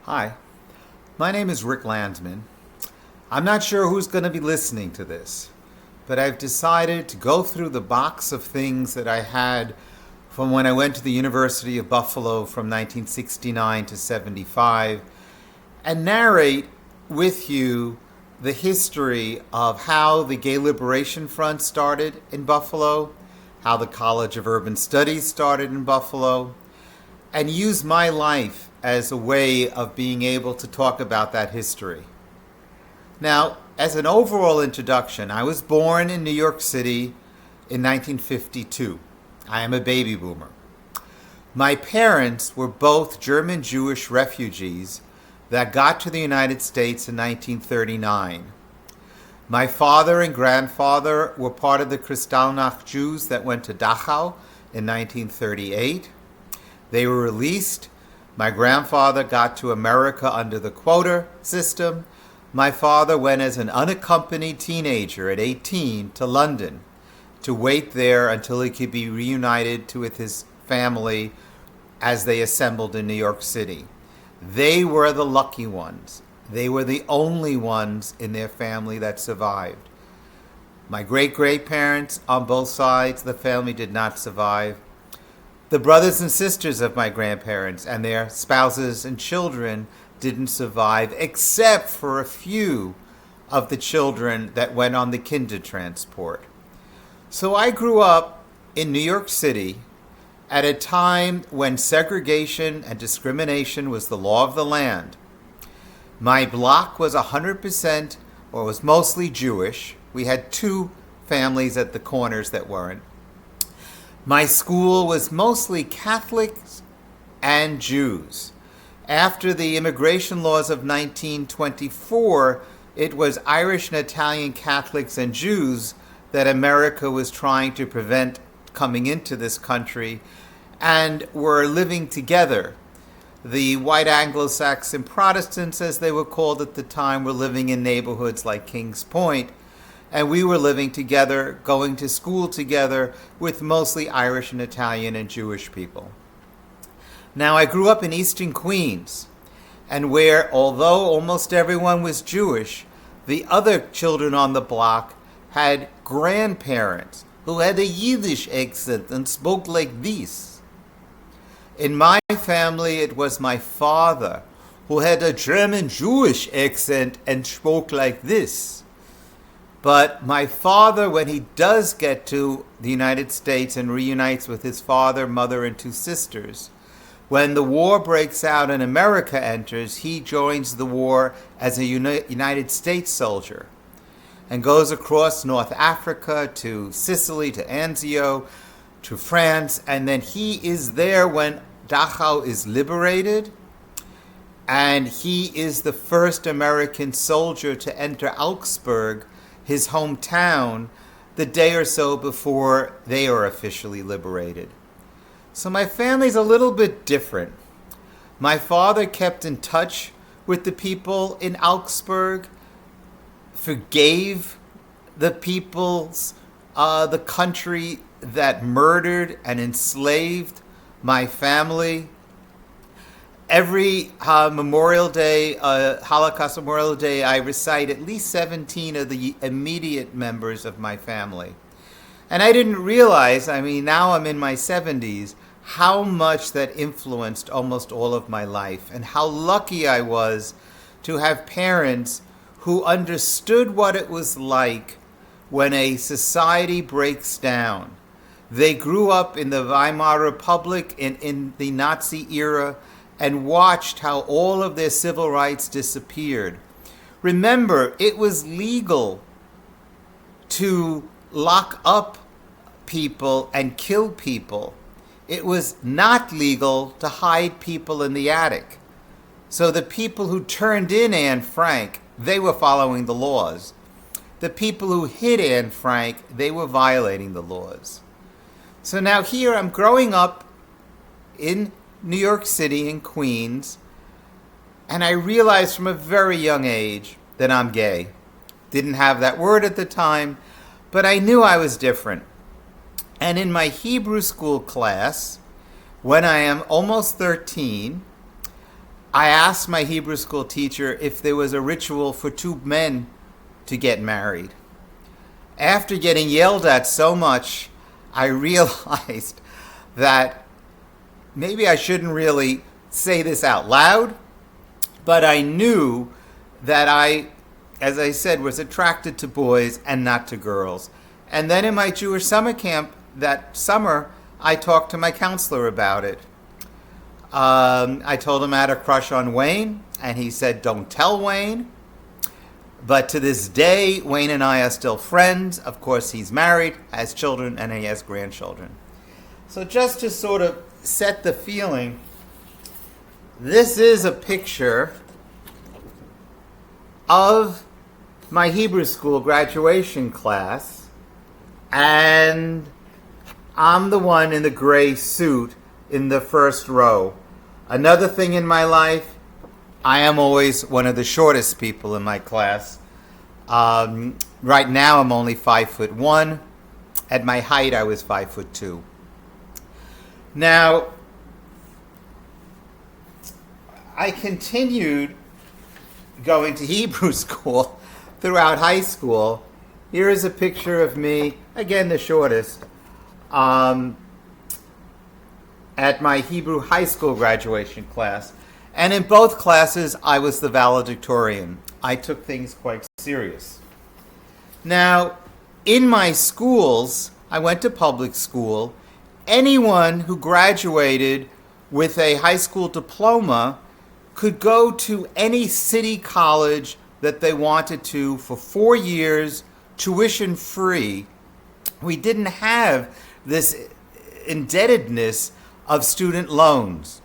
Hi, my name is Rick Landsman. I'm not sure who's going to be listening to this, but I've decided to go through the box of things that I had from when I went to the University of Buffalo from 1969 to 75 and narrate with you the history of how the Gay Liberation Front started in Buffalo, how the College of Urban Studies started in Buffalo, and use my life as a way of being able to talk about that history. Now, as an overall introduction, I was born in New York City in 1952. I am a baby boomer. My parents were both German Jewish refugees that got to the United States in 1939. My father and grandfather were part of the Kristallnacht Jews that went to Dachau in 1938. They were released. My grandfather got to America under the quota system. My father went as an unaccompanied teenager at 18 to London to wait there until he could be reunited with his family as they assembled in New York City. They were the lucky ones. They were the only ones in their family that survived. My great-great-parents on both sides of the family did not survive. The brothers and sisters of my grandparents and their spouses and children didn't survive, except for a few of the children that went on the Kindertransport. So I grew up in New York City at a time when segregation and discrimination was the law of the land. My block was 100%, or was mostly Jewish. We had two families at the corners that weren't. My school was mostly Catholics and Jews. After the immigration laws of 1924, it was Irish and Italian Catholics and Jews that America was trying to prevent coming into this country and were living together. The white Anglo-Saxon Protestants, as they were called at the time, were living in neighborhoods like Kings Point, and we were living together, going to school together with mostly Irish and Italian and Jewish people. Now, I grew up in Eastern Queens, and where, although almost everyone was Jewish, the other children on the block had grandparents who had a Yiddish accent and spoke like this. In my family, it was my father who had a German Jewish accent and spoke like this. But my father, when he does get to the United States and reunites with his father, mother, and two sisters, when the war breaks out and America enters, he joins the war as a United States soldier and goes across North Africa to Sicily, to Anzio, to France, and then he is there when Dachau is liberated, and he is the first American soldier to enter Augsburg, his hometown, the day or so before they are officially liberated. So my family's a little bit different. My father kept in touch with the people in Augsburg, forgave the peoples, the country that murdered and enslaved my family. Every Memorial Day, Holocaust Memorial Day, I recite at least 17 of the immediate members of my family. And I didn't realize, now I'm in my 70s, how much that influenced almost all of my life, and how lucky I was to have parents who understood what it was like when a society breaks down. They grew up in the Weimar Republic in the Nazi era and watched how all of their civil rights disappeared. Remember, it was legal to lock up people and kill people. It was not legal to hide people in the attic. So the people who turned in Anne Frank, they were following the laws. The people who hid Anne Frank, they were violating the laws. So now here I'm growing up in New York City, in Queens, and I realized from a very young age that I'm gay. Didn't have that word at the time, but I knew I was different. And in my Hebrew school class, when I am almost 13, I asked my Hebrew school teacher if there was a ritual for two men to get married. After getting yelled at so much, I realized that maybe I shouldn't really say this out loud, but I knew that I, as I said, was attracted to boys and not to girls. And then in my Jewish summer camp that summer, I talked to my counselor about it. I told him I had a crush on Wayne, and he said, "Don't tell Wayne." But to this day, Wayne and I are still friends. Of course, he's married, has children, and he has grandchildren. So just to sort of set the feeling, this is a picture of my Hebrew school graduation class, and I'm the one in the gray suit in the first row. Another thing in my life, I am always one of the shortest people in my class. Right now I'm only 5'1". At my height I was 5'2". Now, I continued going to Hebrew school throughout high school. Here is a picture of me, again the shortest, at my Hebrew high school graduation class. And in both classes, I was the valedictorian. I took things quite serious. Now, in my schools, I went to public school. Anyone who graduated with a high school diploma could go to any city college that they wanted to for 4 years, tuition free. We didn't have this indebtedness of student loans.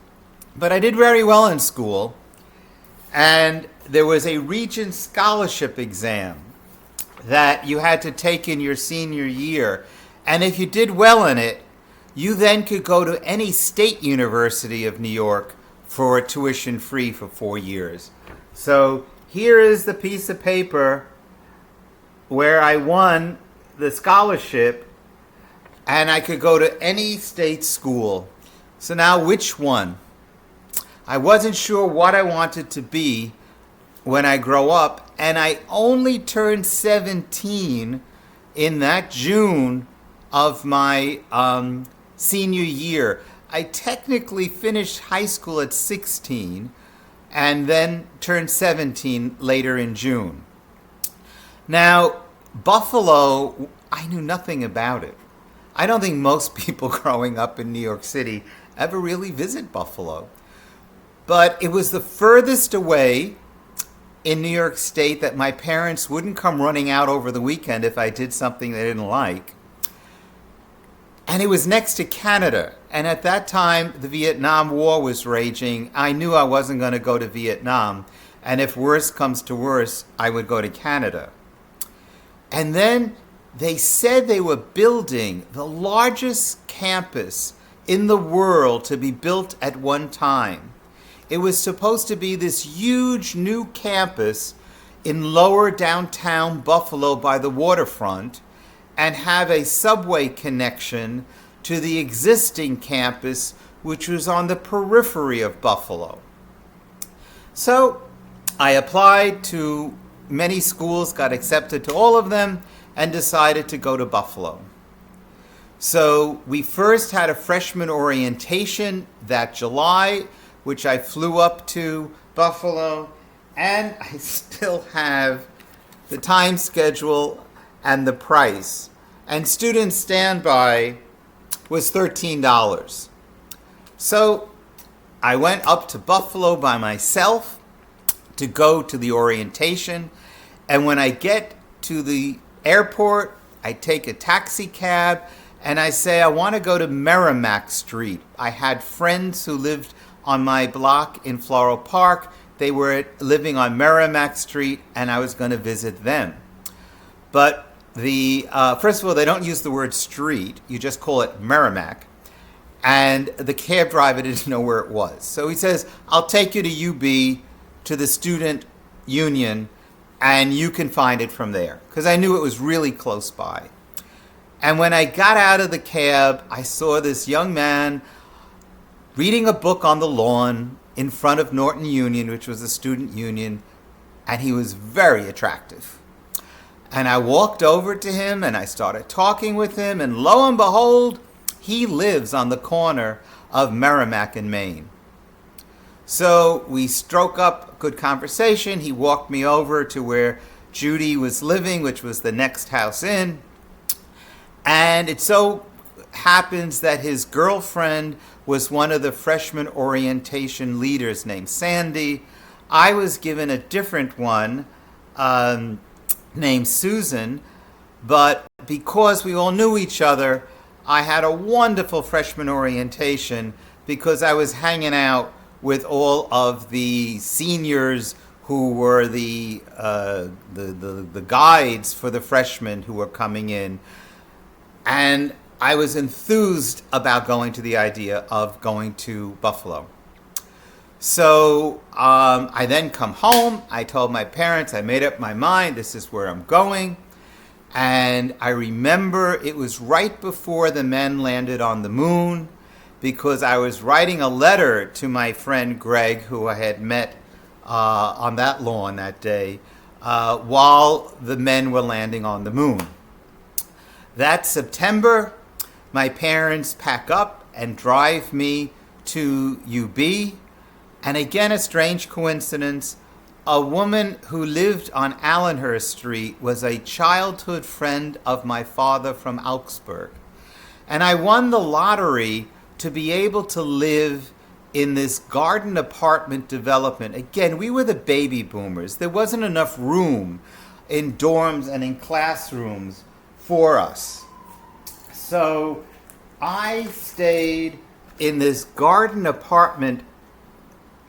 But I did very well in school, and there was a Regent Scholarship exam that you had to take in your senior year. And if you did well in it, you then could go to any state university of New York for tuition free for 4 years. So here is the piece of paper where I won the scholarship, and I could go to any state school. So now which one? I wasn't sure what I wanted to be when I grow up, and I only turned 17 in that June of my senior year. I technically finished high school at 16 and then turned 17 later in June. Now, Buffalo, I knew nothing about it. I don't think most people growing up in New York City ever really visit Buffalo. But it was the furthest away in New York State that my parents wouldn't come running out over the weekend if I did something they didn't like. And it was next to Canada. And at that time, the Vietnam War was raging. I knew I wasn't going to go to Vietnam. And if worse comes to worse, I would go to Canada. And then they said they were building the largest campus in the world to be built at one time. It was supposed to be this huge new campus in lower downtown Buffalo by the waterfront and have a subway connection to the existing campus, which was on the periphery of Buffalo. So I applied to many schools, got accepted to all of them, and decided to go to Buffalo. So we first had a freshman orientation that July, which I flew up to Buffalo, and I still have the time schedule and the price. And student standby was $13. So I went up to Buffalo by myself to go to the orientation, and when I get to the airport, I take a taxi cab, and I say, I want to go to Merrimack Street. I had friends who lived on my block in Floral Park. They were living on Merrimack Street, and I was going to visit them. But first of all, they don't use the word street. You just call it Merrimack. And the cab driver didn't know where it was. So he says, I'll take you to UB, to the student union, and you can find it from there. Because I knew it was really close by. And when I got out of the cab, I saw this young man reading a book on the lawn in front of Norton Union, which was a student union, and he was very attractive. And I walked over to him and I started talking with him, and lo and behold, he lives on the corner of Merrimack and Maine. So we struck up a good conversation. He walked me over to where Judy was living, which was the next house in. And it so happens that his girlfriend was one of the freshman orientation leaders named Sandy. I was given a different one named Susan, but because we all knew each other, I had a wonderful freshman orientation because I was hanging out with all of the seniors who were the guides for the freshmen who were coming in. And I was enthused about going to the idea of going to Buffalo. So I then come home. I told my parents, I made up my mind, this is where I'm going. And I remember it was right before the men landed on the moon, because I was writing a letter to my friend Greg, who I had met on that lawn that day, while the men were landing on the moon. That September, my parents pack up and drive me to UB. And again, a strange coincidence, a woman who lived on Allenhurst Street was a childhood friend of my father from Augsburg. And I won the lottery to be able to live in this garden apartment development. Again, we were the baby boomers. There wasn't enough room in dorms and in classrooms for us. So I stayed in this garden apartment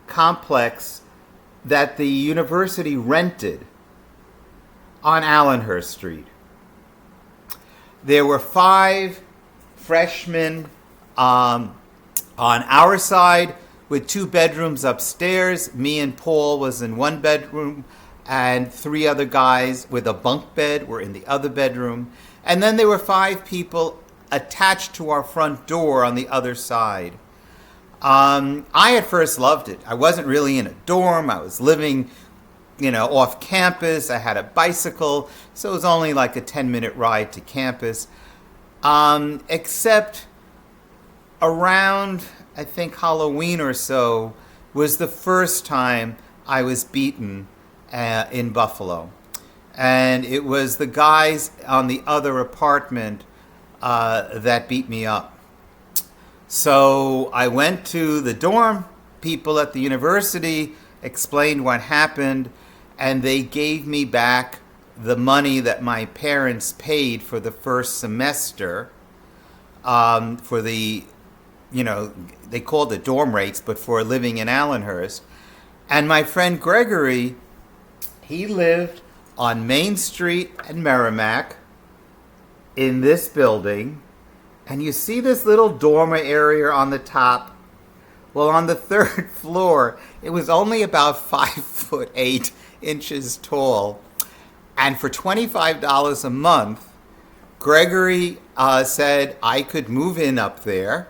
complex that the university rented on Allenhurst Street. There were 5 freshmen on our side with 2 bedrooms upstairs. Me and Paul was in one bedroom, and 3 other guys with a bunk bed were in the other bedroom. And then there were 5 people attached to our front door on the other side. I at first loved it. I wasn't really in a dorm. I was living, off campus. I had a bicycle, so it was only like a 10-minute ride to campus. Except around, I think, Halloween or so was the first time I was beaten in Buffalo. And it was the guys on the other apartment that beat me up. So I went to the dorm, people at the university explained what happened, and they gave me back the money that my parents paid for the first semester for the, they called it dorm rates, but for living in Allenhurst. And my friend Gregory, he lived on Main Street and Merrimack in this building. And you see this little dormer area on the top. Well, on the 3rd floor, it was only about 5'8" tall. And for $25 a month, Gregory said I could move in up there.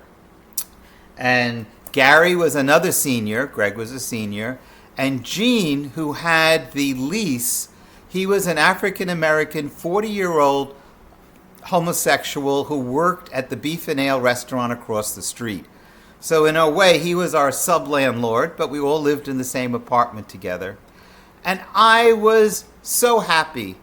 And Gary was another senior. Greg was a senior. And Gene, who had the lease, he was an African-American 40-year-old homosexual who worked at the Beef and Ale restaurant across the street. So in a way, he was our sub-landlord, but we all lived in the same apartment together. And I was so happy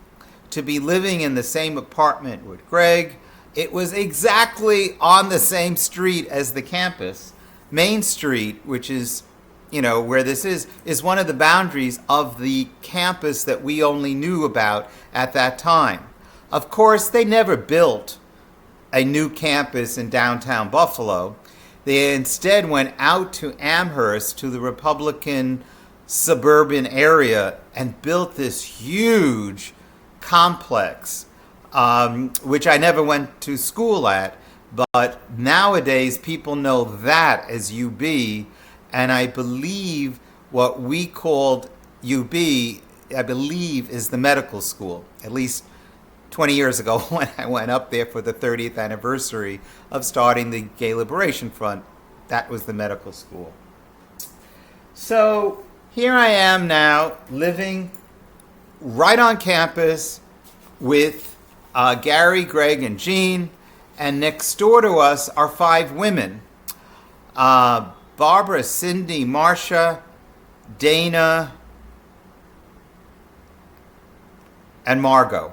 to be living in the same apartment with Greg. It was exactly on the same street as the campus. Main Street, which is, where this is one of the boundaries of the campus that we only knew about at that time. Of course, they never built a new campus in downtown Buffalo. They instead went out to Amherst, to the Republican suburban area, and built this huge complex, which I never went to school at. But nowadays, people know that as UB, and I believe what we called UB, I believe, is the medical school, at least 20 years ago when I went up there for the 30th anniversary of starting the Gay Liberation Front. That was the medical school. So here I am now living right on campus with Gary, Greg, and Jean. And next door to us are 5 women. Barbara, Cindy, Marcia, Dana, and Margot.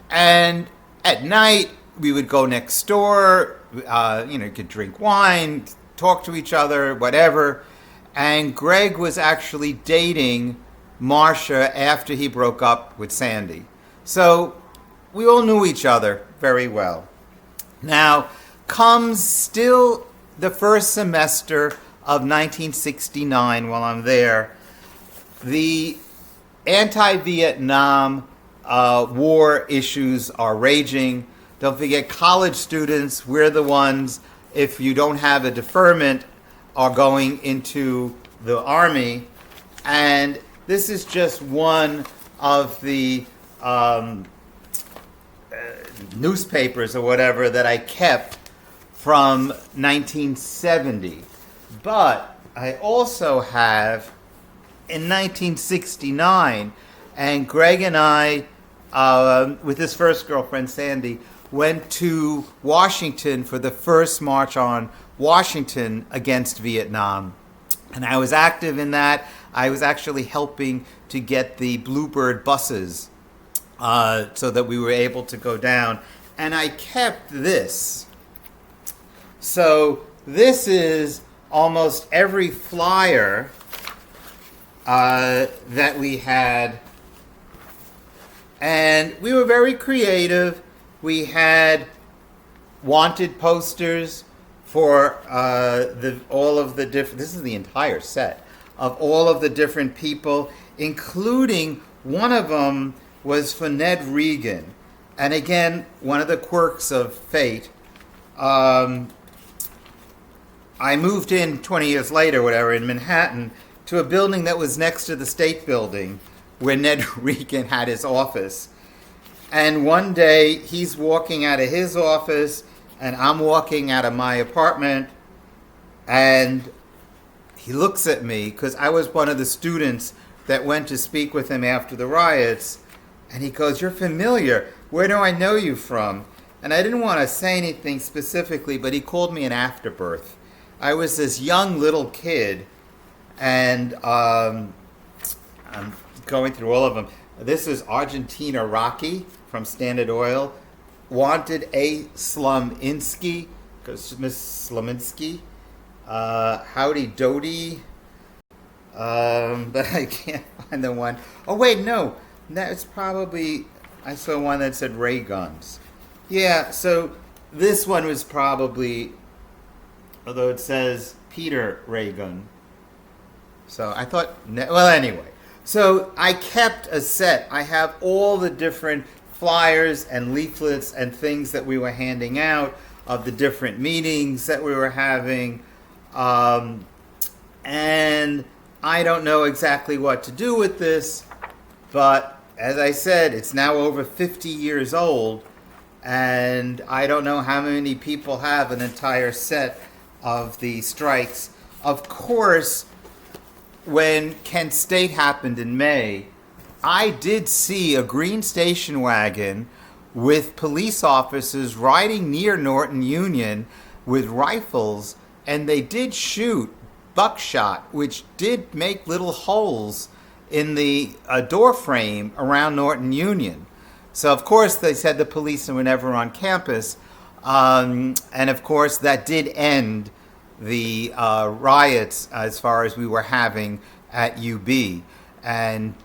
And at night, we would go next door, could drink wine, talk to each other, whatever. And Greg was actually dating Marcia after he broke up with Sandy. So we all knew each other very well. Now comes still the first semester of 1969 while I'm there. The anti-Vietnam war issues are raging. Don't forget, college students, we're the ones, if you don't have a deferment, are going into the Army. And this is just one of the newspapers or whatever that I kept from 1970. But I also have in 1969, and Greg and I, with his first girlfriend Sandy, went to Washington for the first March on Washington against Vietnam. And I was active in that. I was actually helping to get the Bluebird buses so that we were able to go down. And I kept this. So this is almost every flyer that we had. And we were very creative. We had wanted posters for all of the different, this is the entire set, of all of the different people, including one of them was for Ned Reagan. And again, one of the quirks of fate, I moved in 20 years later, whatever, in Manhattan, to a building that was next to the State Building, where Ned Reagan had his office. And one day, he's walking out of his office, and I'm walking out of my apartment, and he looks at me, because I was one of the students that went to speak with him after the riots, and he goes, "You're familiar. Where do I know you from?" And I didn't want to say anything specifically, but he called me an afterbirth. I was this young little kid, and I'm going through all of them. This is Argentina Rocky from Standard Oil. Wanted A. Sluminski, because Miss Sluminski. Howdy Doody. But I can't find the one. Oh, wait, no. That's probably, I saw one that said ray guns. Yeah, so this one was probably, although it says Peter Reagan. So I thought, well, anyway. So I kept a set. I have all the different flyers and leaflets and things that we were handing out of the different meetings that we were having. And I don't know exactly what to do with this, but as I said, it's now over 50 years old, and I don't know how many people have an entire set of the strikes. Of course, when Kent State happened in May, I did see a green station wagon with police officers riding near Norton Union with rifles, and they did shoot buckshot, which did make little holes in the door frame around Norton Union. So, of course, they said the police were never on campus. And, of course, that did end the riots as far as we were having at UB. And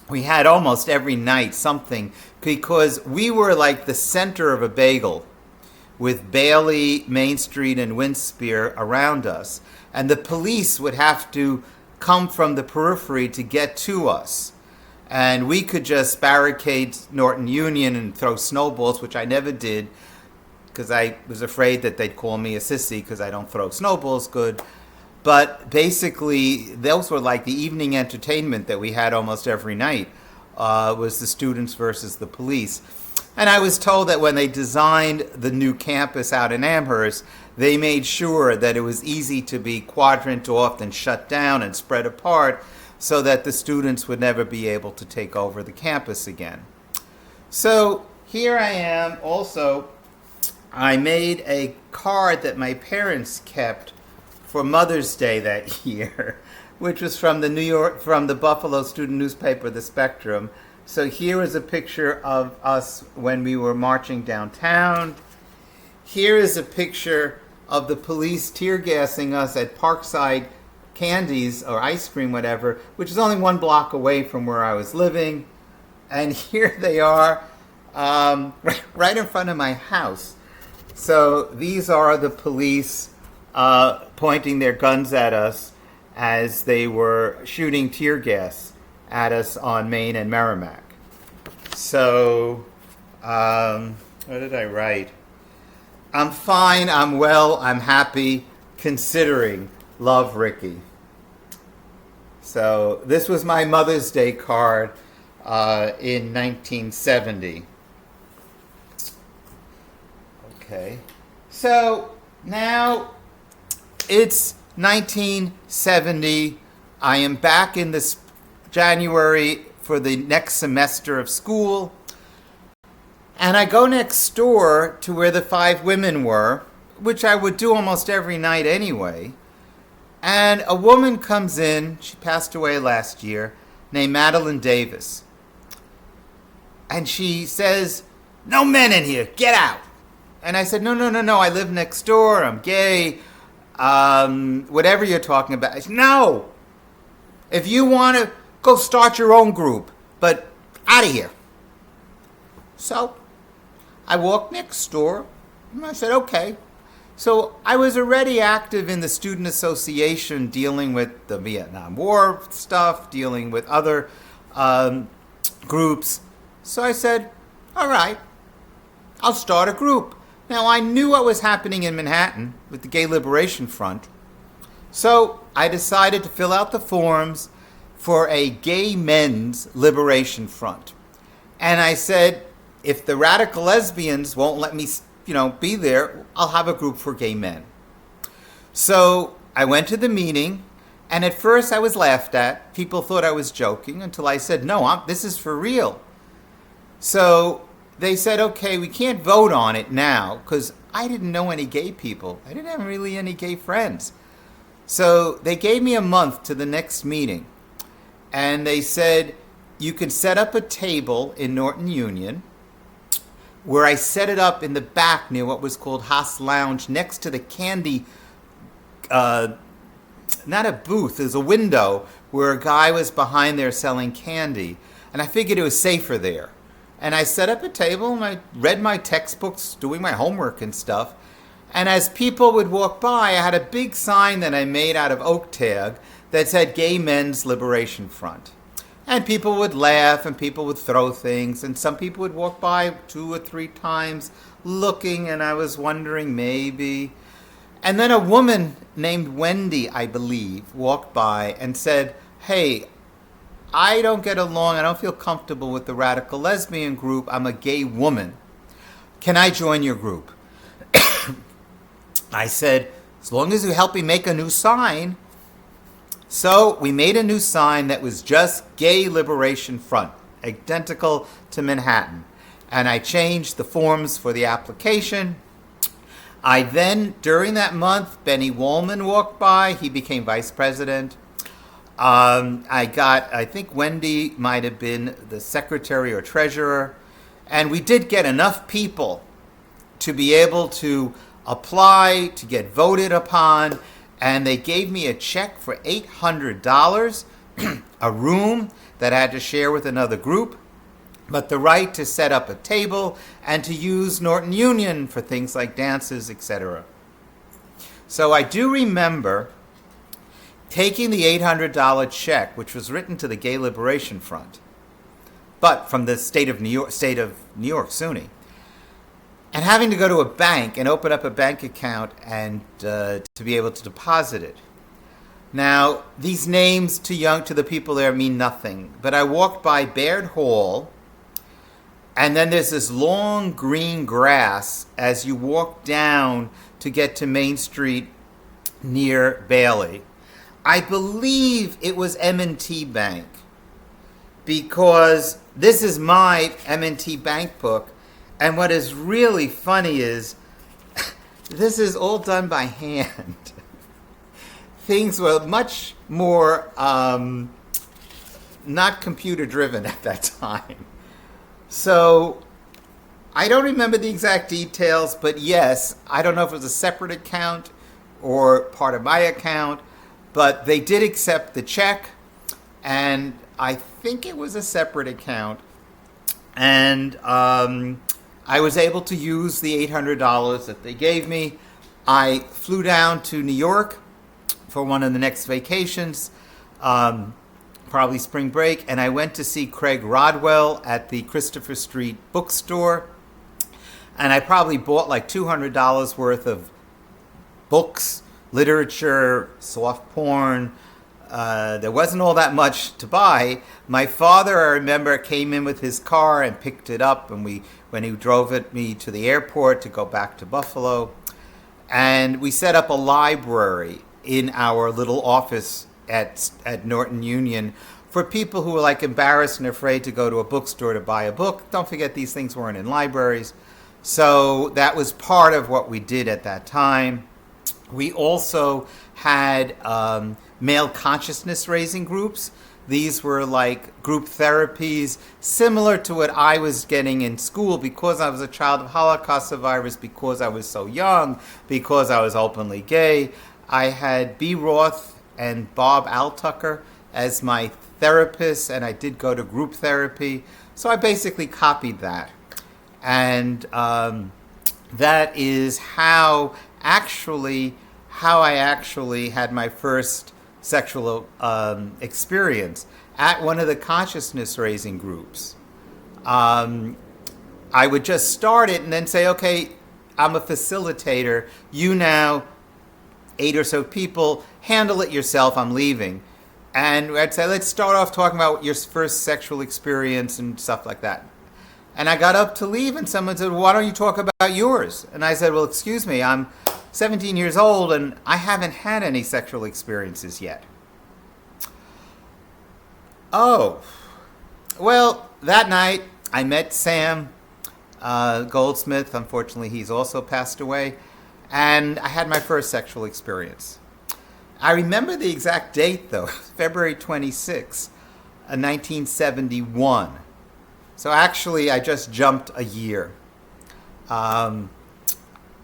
we had almost every night something, because we were like the center of a bagel with Bailey, Main Street, and Winspear around us. And the police would have to come from the periphery to get to us. And we could just barricade Norton Union and throw snowballs, which I never did, because I was afraid that they'd call me a sissy because I don't throw snowballs good. But basically, those were like the evening entertainment that we had almost every night, was the students versus the police. And I was told that when they designed the new campus out in Amherst, they made sure that it was easy to be quadrant off and shut down and spread apart so that the students would never be able to take over the campus again. So here I am also. I made a card that my parents kept for Mother's Day that year, which was from the Buffalo student newspaper, The Spectrum. So here is a picture of us when we were marching downtown. Here is a picture of the police tear gassing us at Parkside Candies or ice cream, whatever, which is only 1 block away from where I was living. And here they are, right in front of my house. So these are the police pointing their guns at us as they were shooting tear gas at us on Main and Merrimack. So, what did I write? I'm fine, I'm well, I'm happy, considering, love, Ricky. So this was my Mother's Day card in 1970. Okay, so now it's 1970. I am back in this January for the next semester of school. And I go next door to where the 5 women were, which I would do almost every night anyway. And a woman comes in, she passed away last year, named Madeline Davis. And she says, "No men in here, get out." And I said, no, I live next door, I'm gay, whatever you're talking about. I said, no, if you want to, go start your own group, but out of here. So I walked next door, and I said, okay. So I was already active in the student association, dealing with the Vietnam War stuff, dealing with other groups. So I said, all right, I'll start a group. Now, I knew what was happening in Manhattan with the Gay Liberation Front, so I decided to fill out the forms for a Gay Men's Liberation Front. And I said, if the radical lesbians won't let me, be there, I'll have a group for gay men. So I went to the meeting, and at first I was laughed at. People thought I was joking until I said, no, this is for real. So they said, okay, we can't vote on it now, because I didn't know any gay people. I didn't have really any gay friends. So they gave me a month to the next meeting. And they said, you can set up a table in Norton Union, where I set it up in the back near what was called Haas Lounge, next to the candy, not a booth, there's a window where a guy was behind there selling candy. And I figured it was safer there. And I set up a table, and I read my textbooks, doing my homework and stuff. And as people would walk by, I had a big sign that I made out of oak tag that said Gay Men's Liberation Front. And people would laugh, and people would throw things, and some people would walk by 2 or 3 times looking, and I was wondering maybe. And then a woman named Wendy, I believe, walked by and said, hey, I don't get along, I don't feel comfortable with the radical lesbian group, I'm a gay woman. Can I join your group? I said, as long as you help me make a new sign. So we made a new sign that was just Gay Liberation Front, identical to Manhattan. And I changed the forms for the application. I then, during that month, Benny Wollman walked by, he became vice president. I think Wendy might have been the secretary or treasurer, and we did get enough people to be able to apply, to get voted upon, and they gave me a check for $800, a room that I had to share with another group, but the right to set up a table and to use Norton Union for things like dances, etc. So I do remember taking the $800 check, which was written to the Gay Liberation Front, but from the state of New York, SUNY, and having to go to a bank and open up a bank account and to be able to deposit it. Now, these names to the people there mean nothing, but I walked by Baird Hall, And then there's this long green grass as you walk down to get to Main Street near Bailey. I believe it was M&T Bank, because this is my M&T Bank book. And what is really funny is this is all done by hand. Things were much more not computer driven at that time. So I don't remember the exact details, but yes, I don't know if it was a separate account or part of my account, but they did accept the check, and I think it was a separate account. And I was able to use the $800 that they gave me. I flew down to New York for one of the next vacations, probably spring break, and I went to see Craig Rodwell at the Christopher Street bookstore. And I probably bought like $200 worth of books, literature, soft porn. There wasn't all that much to buy. My father, I remember, came in with his car and picked it up, and when he drove me to the airport to go back to Buffalo, and we set up a library in our little office at Norton Union for people who were like embarrassed and afraid to go to a bookstore to buy a book. Don't forget, these things weren't in libraries. So that was part of what we did at that time. We also had male consciousness raising groups. These were like group therapies similar to what I was getting in school, because I was a child of Holocaust survivors, because I was so young, because I was openly gay. I had B. Roth and Bob Altucker as my therapists, and I did go to group therapy. So I basically copied that. And that is how I actually had my first sexual experience at one of the consciousness raising groups. I would just start it and then say, okay, I'm a facilitator. You now, 8 or so people, handle it yourself. I'm leaving. And I'd say, let's start off talking about your first sexual experience and stuff like that. And I got up to leave, and someone said, why don't you talk about yours? And I said, well, excuse me, I'm 17 years old, and I haven't had any sexual experiences yet. Oh, well, that night I met Sam Goldsmith. Unfortunately, he's also passed away. And I had my first sexual experience. I remember the exact date, though, February 26, 1971. So actually, I just jumped a year.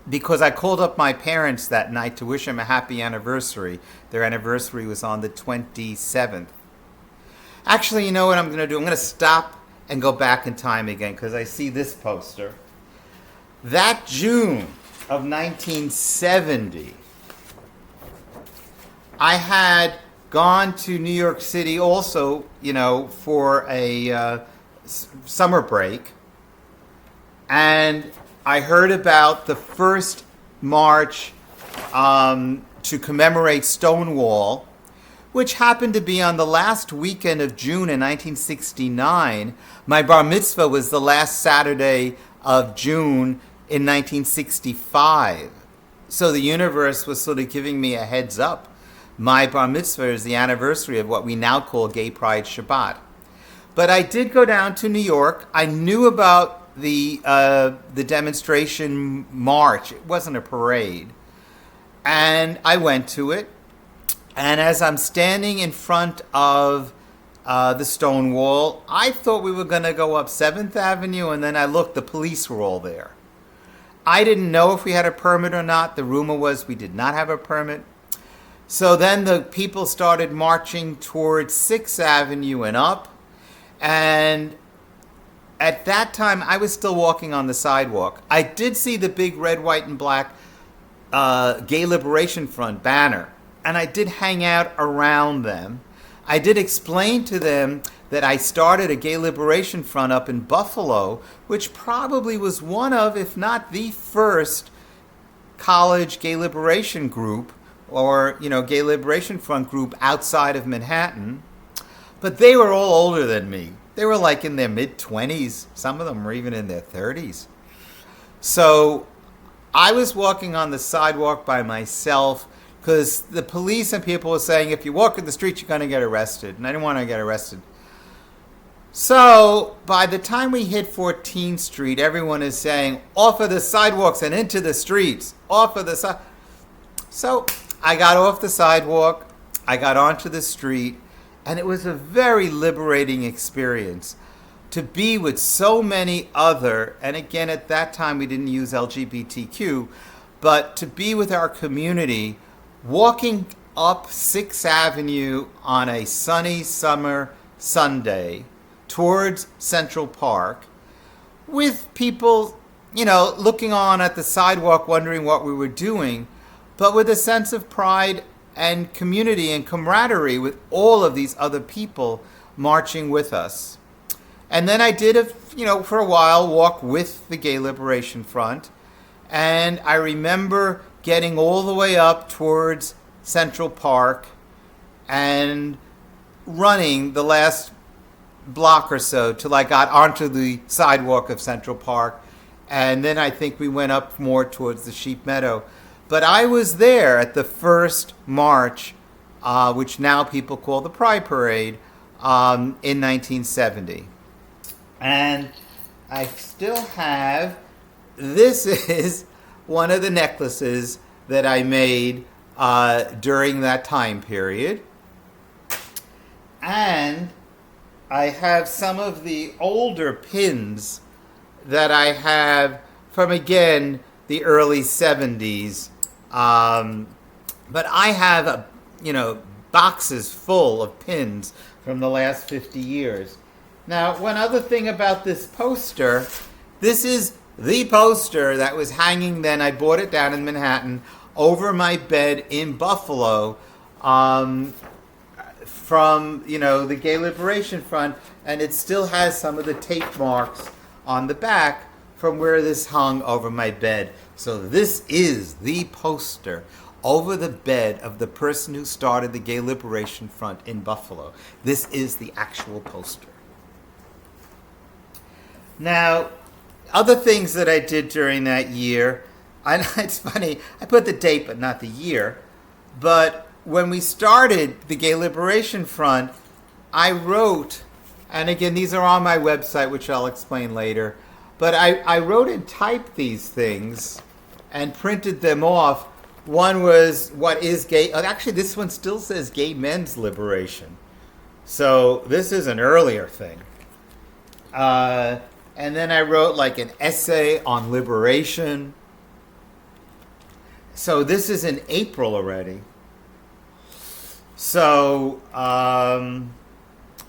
Because I called up my parents that night to wish them a happy anniversary. Their anniversary was on the 27th. Actually, you know what I'm going to do? I'm going to stop and go back in time again, because I see this poster. That June of 1970, I had gone to New York City also, for a summer break. And I heard about the first march to commemorate Stonewall, which happened to be on the last weekend of June in 1969. My bar mitzvah was the last Saturday of June in 1965. So the universe was sort of giving me a heads up. My bar mitzvah is the anniversary of what we now call Gay Pride Shabbat. But I did go down to New York. I knew about the demonstration march. It wasn't a parade. And I went to it. And as I'm standing in front of the Stonewall, I thought we were going to go up 7th Avenue, and then I looked, the police were all there. I didn't know if we had a permit or not. The rumor was we did not have a permit. So then the people started marching towards 6th Avenue and up. And at that time, I was still walking on the sidewalk. I did see the big red, white, and black Gay Liberation Front banner. And I did hang out around them. I did explain to them that I started a Gay Liberation Front up in Buffalo, which probably was one of, if not the first, college gay liberation group or, Gay Liberation Front group outside of Manhattan. But they were all older than me. They were like in their mid-20s. Some of them were even in their 30s. So I was walking on the sidewalk by myself because the police and people were saying, if you walk in the street, you're going to get arrested. And I didn't want to get arrested. So by the time we hit 14th Street, everyone is saying, off of the sidewalks and into the streets. Off of the side. So I got off the sidewalk. I got onto the street. And it was a very liberating experience to be with so many other, and again, at that time we didn't use LGBTQ, but to be with our community, walking up 6th Avenue on a sunny summer Sunday towards Central Park with people, looking on at the sidewalk, wondering what we were doing, but with a sense of pride and community and camaraderie with all of these other people marching with us. And then I did, for a while, walk with the Gay Liberation Front. And I remember getting all the way up towards Central Park and running the last block or so till I got onto the sidewalk of Central Park. And then I think we went up more towards the Sheep Meadow. But I was there at the first march, which now people call the Pride Parade, in 1970. And I still have, this is one of the necklaces that I made during that time period. And I have some of the older pins that I have from, again, the early 70s. But I have, boxes full of pins from the last 50 years. Now, one other thing about this poster, this is the poster that was hanging then. I bought it down in Manhattan over my bed in Buffalo from, the Gay Liberation Front, and it still has some of the tape marks on the back from where this hung over my bed. So this is the poster over the bed of the person who started the Gay Liberation Front in Buffalo. This is the actual poster. Now, other things that I did during that year, it's funny, I put the date but not the year, but when we started the Gay Liberation Front, I wrote, and again, these are on my website, which I'll explain later, but I wrote and typed these things and printed them off. One was, what is gay? Actually, this one still says Gay Men's Liberation. So this is an earlier thing. And then I wrote like an essay on liberation. So this is in April already. So,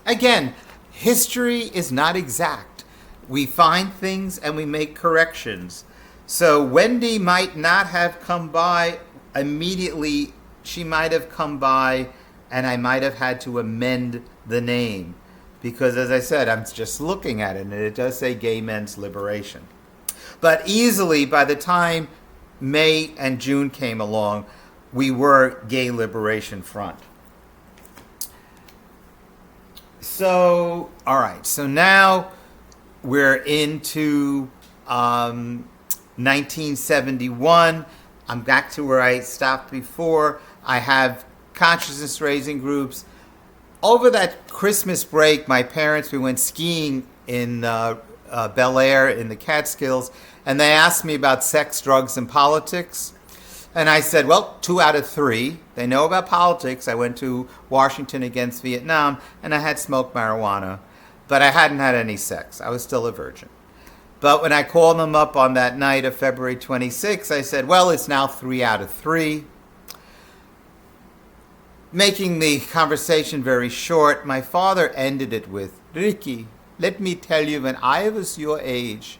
again, history is not exact. We find things and we make corrections. So Wendy might not have come by immediately. She might have come by and I might have had to amend the name. Because, as I said, I'm just looking at it, and it does say Gay Men's Liberation. But easily, by the time May and June came along, we were Gay Liberation Front. So, all right. So now we're into 1971. I'm back to where I stopped before. I have consciousness-raising groups. Over that Christmas break, my parents, we went skiing in Bel Air in the Catskills, and they asked me about sex, drugs, and politics. And I said, well, 2 out of 3. They know about politics. I went to Washington against Vietnam, and I had smoked marijuana, but I hadn't had any sex. I was still a virgin. But when I called them up on that night of February 26, I said, well, it's now 3 out of 3. Making the conversation very short, my father ended it with, Ricky, let me tell you, when I was your age,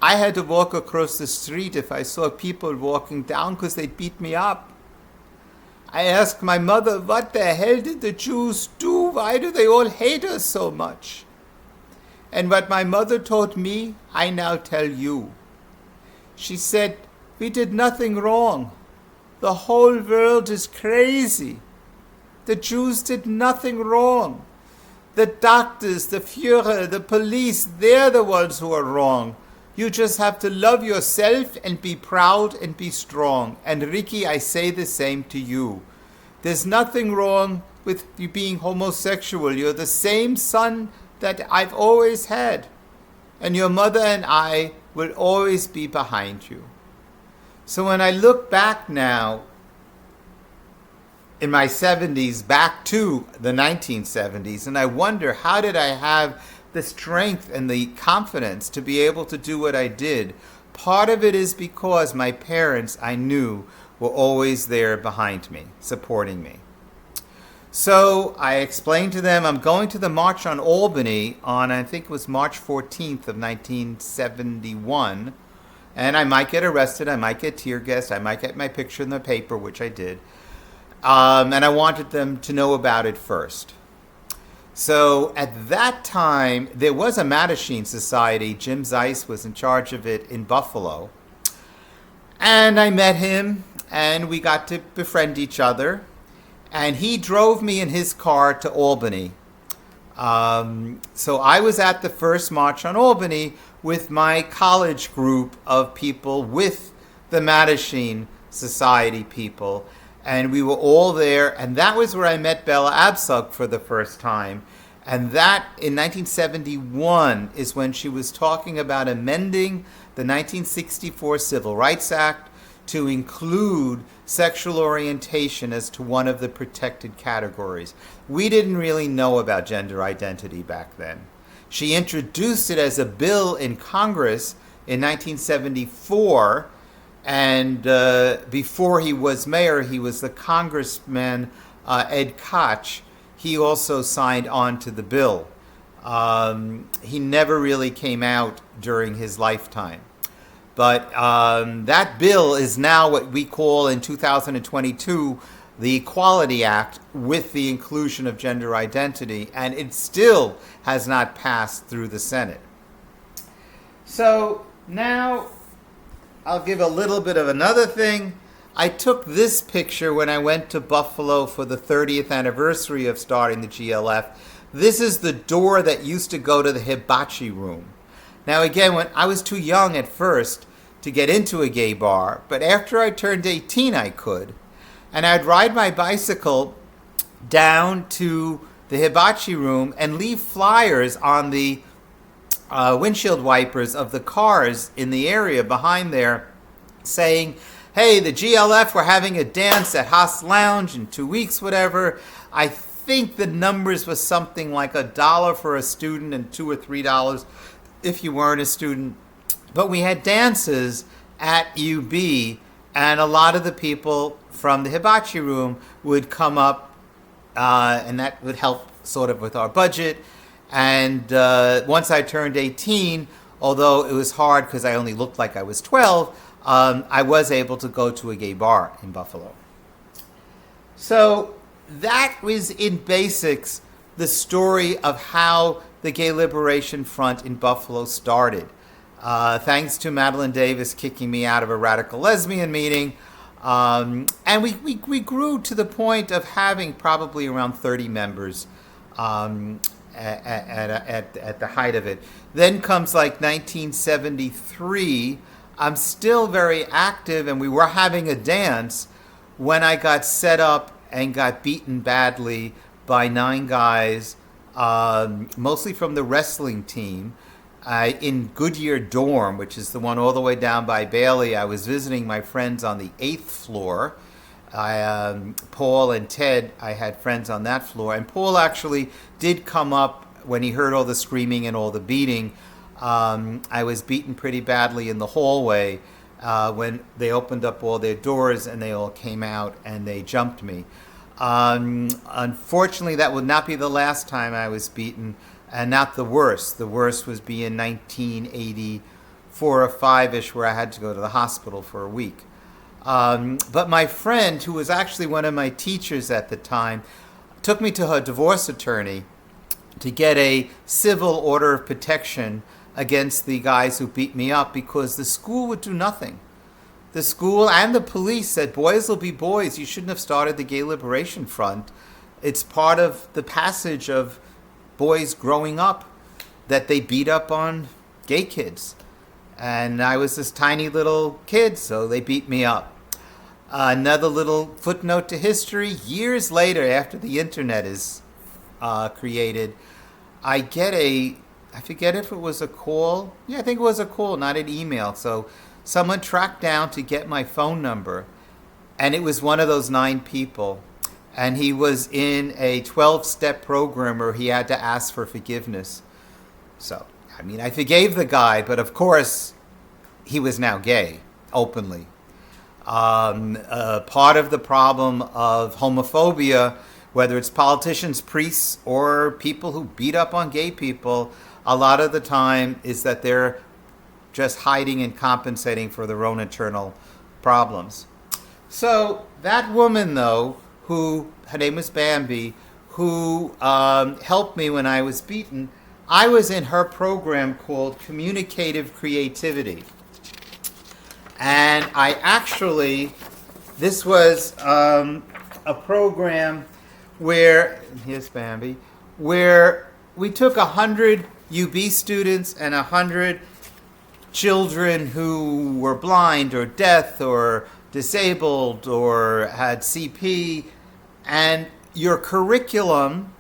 I had to walk across the street if I saw people walking down because they'd beat me up. I asked my mother, what the hell did the Jews do? Why do they all hate us so much? And what my mother taught me, I now tell you. She said, we did nothing wrong. The whole world is crazy. The Jews did nothing wrong. The doctors, the Führer, the police, they're the ones who are wrong. You just have to love yourself and be proud and be strong. And Ricky, I say the same to you. There's nothing wrong with you being homosexual. You're the same son that I've always had. And your mother and I will always be behind you. So when I look back now, in my 70s, back to the 1970s, and I wonder, how did I have the strength and the confidence to be able to do what I did? Part of it is because my parents, I knew, were always there behind me, supporting me. So I explained to them, I'm going to the March on Albany on, I think it was March 14th of 1971, and I might get arrested, I might get tear gassed, I might get my picture in the paper, which I did. And I wanted them to know about it first. So at that time, there was a Mattachine Society. Jim Zeiss was in charge of it in Buffalo. And I met him, and we got to befriend each other. And he drove me in his car to Albany. So I was at the first March on Albany with my college group of people with the Mattachine Society people. And we were all there, and that was where I met Bella Abzug for the first time. And that, in 1971, is when she was talking about amending the 1964 Civil Rights Act to include sexual orientation as to one of the protected categories. We didn't really know about gender identity back then. She introduced it as a bill in Congress in 1974, and before he was mayor, he was the congressman Ed Koch. He also signed on to the bill. He never really came out during his lifetime. But that bill is now what we call in 2022 the Equality Act, with the inclusion of gender identity, and it still has not passed through the Senate. So now I'll give a little bit of another thing. I took this picture when I went to Buffalo for the 30th anniversary of starting the GLF. This is the door that used to go to the hibachi room. Now again, when I was too young at first to get into a gay bar, but after I turned 18 I could. And I'd ride my bicycle down to the hibachi room and leave flyers on the windshield wipers of the cars in the area behind there saying, hey, the GLF, we're having a dance at Haas Lounge in 2 weeks, whatever. I think the numbers was something like $1 for a student and $2 or $3 if you weren't a student. But we had dances at UB, and a lot of the people from the hibachi room would come up, and that would help sort of with our budget. And once I turned 18, although it was hard because I only looked like I was 12, I was able to go to a gay bar in Buffalo. So that was in basics the story of how the Gay Liberation Front in Buffalo started. Thanks to Madeline Davis kicking me out of a radical lesbian meeting. And we grew to the point of having probably around 30 members at the height of it. Then comes like 1973. I'm still very active, and we were having a dance when I got set up and got beaten badly by 9 guys, mostly from the wrestling team, in Goodyear Dorm, which is the one all the way down by Bailey. I was visiting my friends on the 8th floor. Paul and Ted, I had friends on that floor. And Paul actually did come up when he heard all the screaming and all the beating. I was beaten pretty badly in the hallway when they opened up all their doors and they all came out and they jumped me. Unfortunately, that would not be the last time I was beaten, and not the worst. The worst was in 1984 or 5-ish, where I had to go to the hospital for a week. But my friend, who was actually one of my teachers at the time, took me to her divorce attorney to get a civil order of protection against the guys who beat me up, because the school would do nothing. The school and the police said, boys will be boys. You shouldn't have started the Gay Liberation Front. It's part of the passage of boys growing up that they beat up on gay kids. And I was this tiny little kid, so they beat me up. Another little footnote to history, years later, after the internet is created, I forget if it was a call. Yeah, I think it was a call, not an email. So someone tracked down to get my phone number, and it was one of those 9 people. And he was in a 12-step program where he had to ask for forgiveness. So, I mean, I forgave the guy, but of course, he was now gay, openly. Part of the problem of homophobia, whether it's politicians, priests, or people who beat up on gay people, a lot of the time is that they're just hiding and compensating for their own internal problems. So that woman, though, her name was Bambi, who helped me when I was beaten, I was in her program called Communicative Creativity. And this was a program where, here's Bambi, where we took 100 UB students and 100 children who were blind or deaf or disabled or had CP, and your curriculum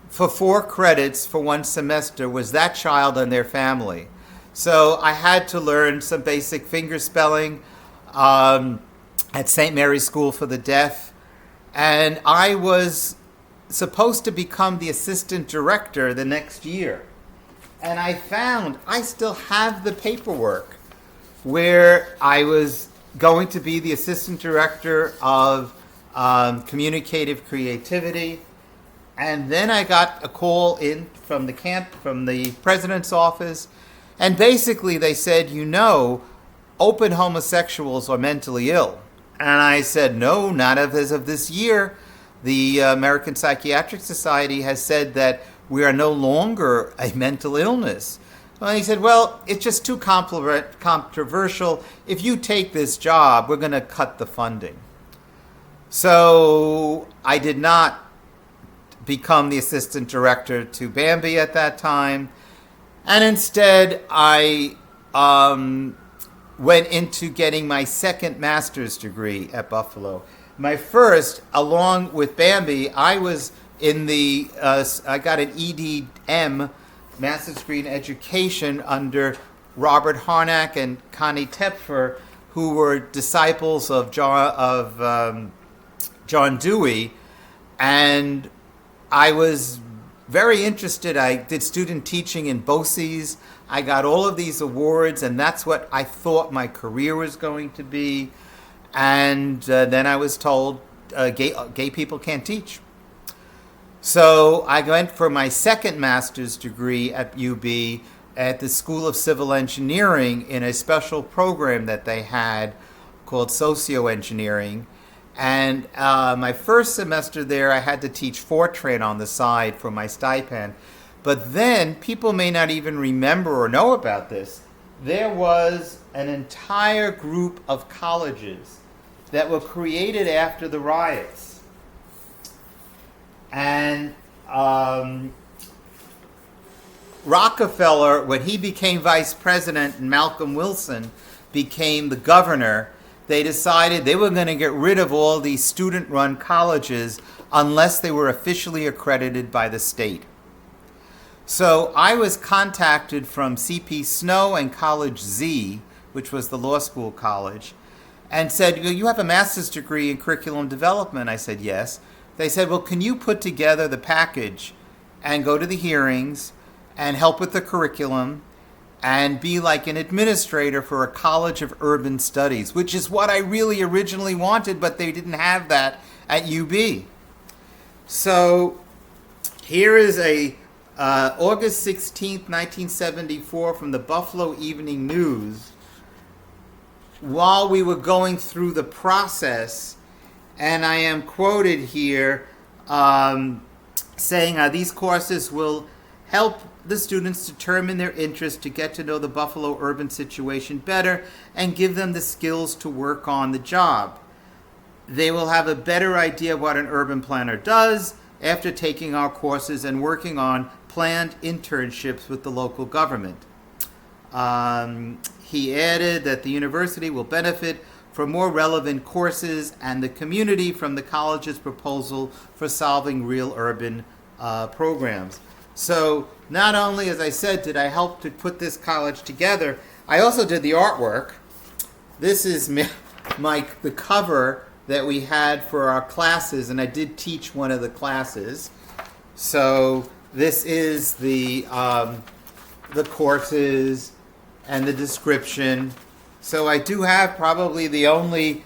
for 4 credits for 1 semester was that child and their family. So I had to learn some basic finger spelling at St. Mary's School for the Deaf, and I was supposed to become the assistant director the next year. And I found I still have the paperwork where I was going to be the assistant director of communicative creativity. And then I got a call in from the president's office. And basically they said, open homosexuals are mentally ill. And I said, no, not as of this year. The American Psychiatric Society has said that we are no longer a mental illness. Well, he said, well, it's just too controversial. If you take this job, we're going to cut the funding. So I did not become the assistant director to Bambi at that time. And instead, I went into getting my second master's degree at Buffalo. My first, along with Bambi, I was I got an EDM, Master's Degree in Education, under Robert Harnack and Connie Tepfer, who were disciples of John Dewey. And I was very interested. I did student teaching in BOCES. I got all of these awards, and that's what I thought my career was going to be. And then I was told gay people can't teach. So I went for my second master's degree at UB at the School of Civil Engineering in a special program that they had called Socioengineering. And my first semester there, I had to teach Fortran on the side for my stipend. But then, people may not even remember or know about this, there was an entire group of colleges that were created after the riots. And Rockefeller, when he became vice president and Malcolm Wilson became the governor, they decided they were going to get rid of all these student-run colleges unless they were officially accredited by the state. So I was contacted from CP Snow and College Z, which was the law school college, and said, you have a master's degree in curriculum development. I said, yes. They said, well, can you put together the package and go to the hearings and help with the curriculum and be like an administrator for a College of Urban Studies, which is what I really originally wanted, but they didn't have that at UB. So here is a August 16th, 1974, from the Buffalo Evening News, while we were going through the process, and I am quoted here saying these courses will help the students determine their interest to get to know the Buffalo urban situation better and give them the skills to work on the job. They will have a better idea of what an urban planner does after taking our courses and working on planned internships with the local government. He added that the university will benefit from more relevant courses and the community from the college's proposal for solving real urban programs. So not only, as I said, did I help to put this college together, I also did the artwork. This is the cover that we had for our classes, and I did teach one of the classes. So this is the courses and the description. So I do have probably the only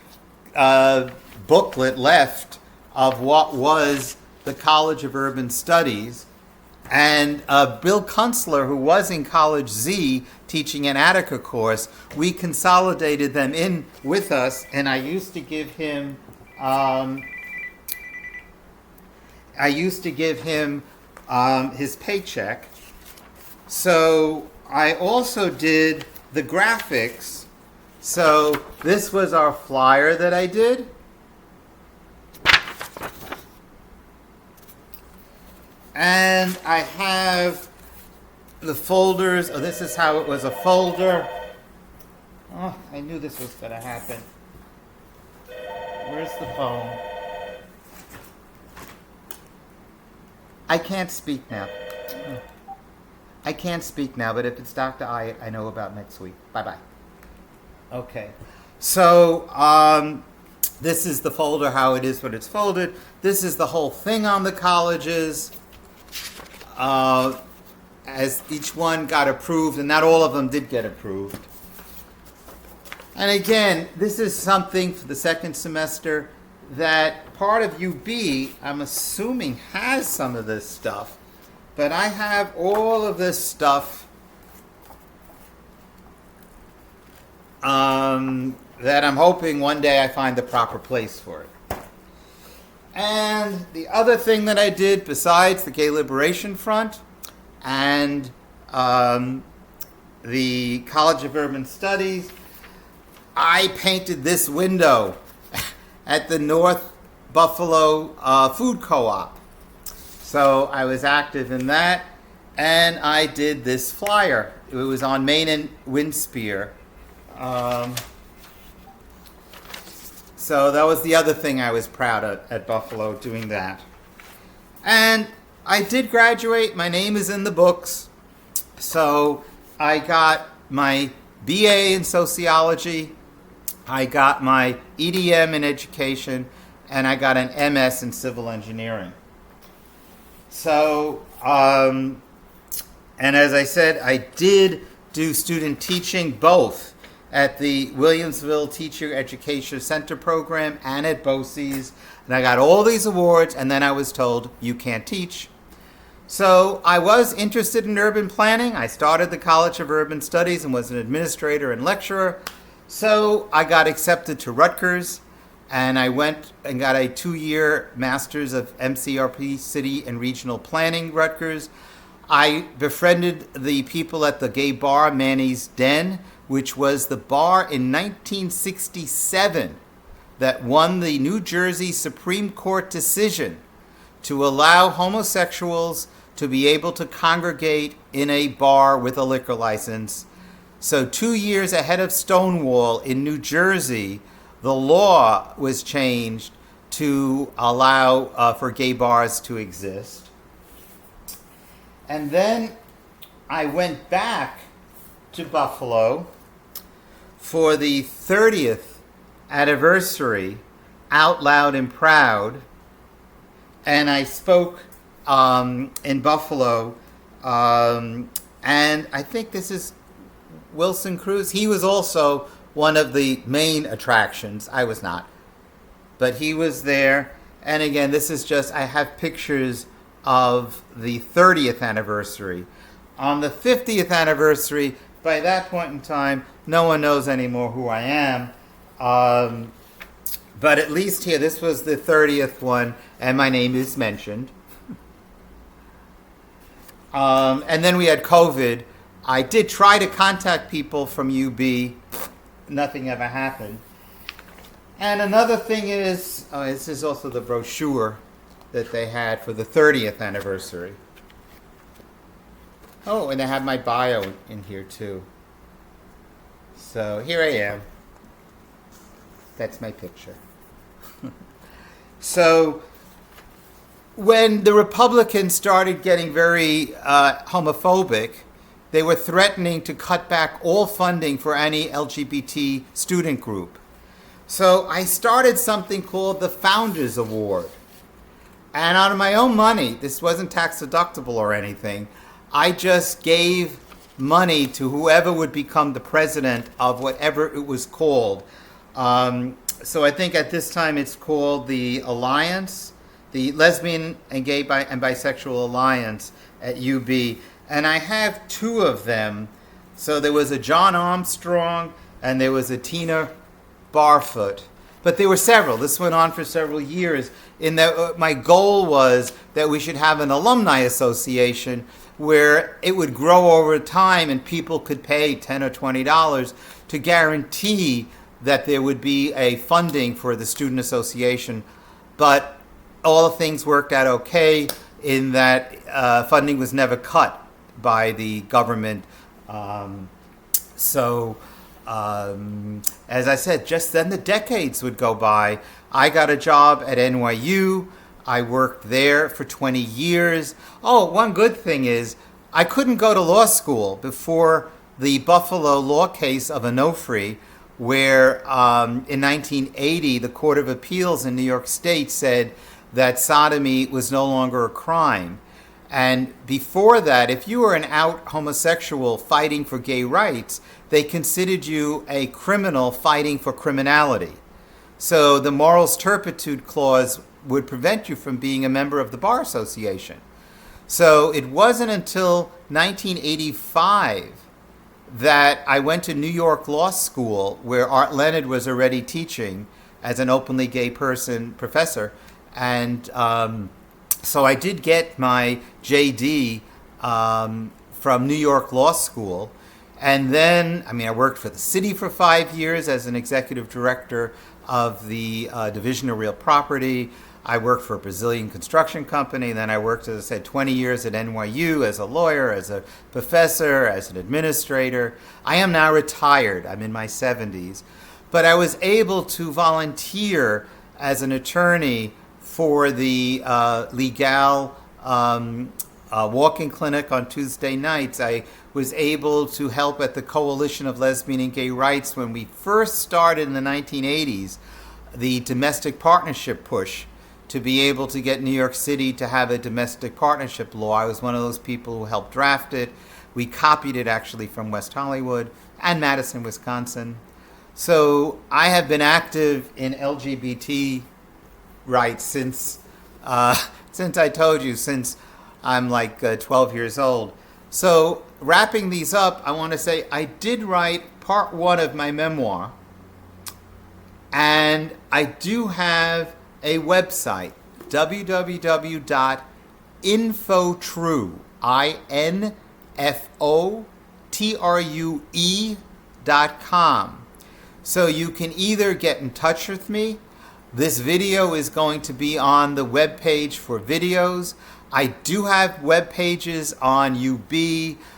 booklet left of what was the College of Urban Studies. And Bill Kunstler, who was in College Z teaching an Attica course, we consolidated them in with us, and I used to give him his paycheck. So I also did the graphics. So this was our flyer that I did. And I have the folders. Oh, this is how it was a folder. Oh, I knew this was going to happen. Where's the phone? I can't speak now. I can't speak now, but if it's Dr. I know about next week. Bye-bye. Okay. So, this is the folder, how it is when it's folded. This is the whole thing on the colleges. As each one got approved, and not all of them did get approved. And again, this is something for the second semester that part of UB, I'm assuming, has some of this stuff. But I have all of this stuff that I'm hoping one day I find the proper place for it. And the other thing that I did, besides the Gay Liberation Front and the College of Urban Studies, I painted this window at the North Buffalo Food Co-op. So I was active in that, and I did this flyer. It was on Main and Winspear. So that was the other thing I was proud of at Buffalo, doing that. And I did graduate. My name is in the books. So I got my BA in sociology, I got my EDM in education, and I got an MS in civil engineering. So, and as I said, I did do student teaching both at the Williamsville Teacher Education Center program and at BOCES. And I got all these awards, and then I was told, you can't teach. So I was interested in urban planning. I started the College of Urban Studies and was an administrator and lecturer. So I got accepted to Rutgers, and I went and got a 2-year Master's of MCRP City and Regional Planning, Rutgers. I befriended the people at the gay bar, Manny's Den, which was the bar in 1967 that won the New Jersey Supreme Court decision to allow homosexuals to be able to congregate in a bar with a liquor license. So 2 years ahead of Stonewall in New Jersey, the law was changed to allow for gay bars to exist. And then I went back to Buffalo for the 30th anniversary, Out Loud and Proud, and I spoke in Buffalo, and I think this is Wilson Cruz. He was also one of the main attractions. I was not, but he was there. And again, this is just, I have pictures of the 30th anniversary. On the 50th anniversary, by that point in time, no one knows anymore who I am. But at least here, this was the 30th one, and my name is mentioned. And then we had COVID. I did try to contact people from UB. Nothing ever happened. And another thing is, this is also the brochure that they had for the 30th anniversary. Oh, and I have my bio in here too. So here I am. That's my picture. So when the Republicans started getting very homophobic, they were threatening to cut back all funding for any LGBT student group. So I started something called the Founders Award. And out of my own money, this wasn't tax deductible or anything, I just gave money to whoever would become the president of whatever it was called. So I think at this time it's called the Alliance, the Lesbian and Gay and Bisexual Alliance at UB. And I have two of them. So there was a John Armstrong and there was a Tina Barfoot. But there were several. This went on for several years. In that, my goal was that we should have an alumni association where it would grow over time and people could pay $10 or $20 to guarantee that there would be a funding for the student association. But all things worked out okay in that funding was never cut by the government. As I said, just then the decades would go by. I got a job at NYU. I worked there for 20 years. Oh, one good thing is I couldn't go to law school before the Buffalo law case of Onofre, where in 1980 the Court of Appeals in New York State said that sodomy was no longer a crime. And before that, if you were an out homosexual fighting for gay rights, they considered you a criminal fighting for criminality. So the morals turpitude clause would prevent you from being a member of the Bar Association. So it wasn't until 1985 that I went to New York Law School, where Art Leonard was already teaching as an openly gay professor. And so I did get my JD from New York Law School. And then, I worked for the city for 5 years as an executive director of the Division of Real Property. I worked for a Brazilian construction company. Then I worked, as I said, 20 years at NYU as a lawyer, as a professor, as an administrator. I am now retired. I'm in my 70s. But I was able to volunteer as an attorney for the Legal walk-in clinic on Tuesday nights. I was able to help at the Coalition of Lesbian and Gay Rights when we first started in the 1980s, the domestic partnership push to be able to get New York City to have a domestic partnership law. I was one of those people who helped draft it. We copied it actually from West Hollywood and Madison, Wisconsin. So I have been active in LGBT rights since I told you, since I'm like 12 years old. So wrapping these up, I want to say I did write part one of my memoir, and I do have a website, www.infotrue.com. So you can either get in touch with me. This video is going to be on the web page for videos. I do have web pages on UB,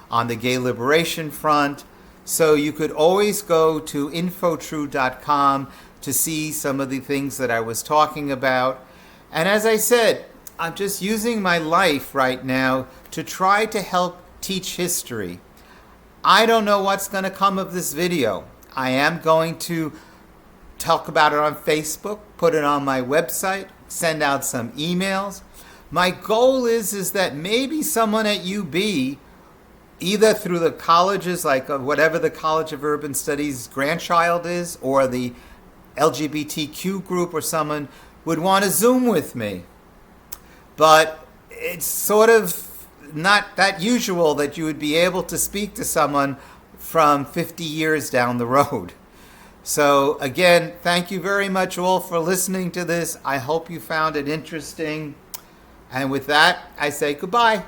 on the Gay Liberation Front. So you could always go to infotrue.com to see some of the things that I was talking about. And as I said, I'm just using my life right now to try to help teach history. I don't know what's going to come of this video. I am going to talk about it on Facebook, put it on my website, send out some emails. My goal is that maybe someone at UB, either through the colleges, like whatever the College of Urban Studies grandchild is, or the LGBTQ group, or someone would want to Zoom with me. But it's sort of not that usual that you would be able to speak to someone from 50 years down the road. So again, thank you very much all for listening to this. I hope you found it interesting. And with that, I say goodbye.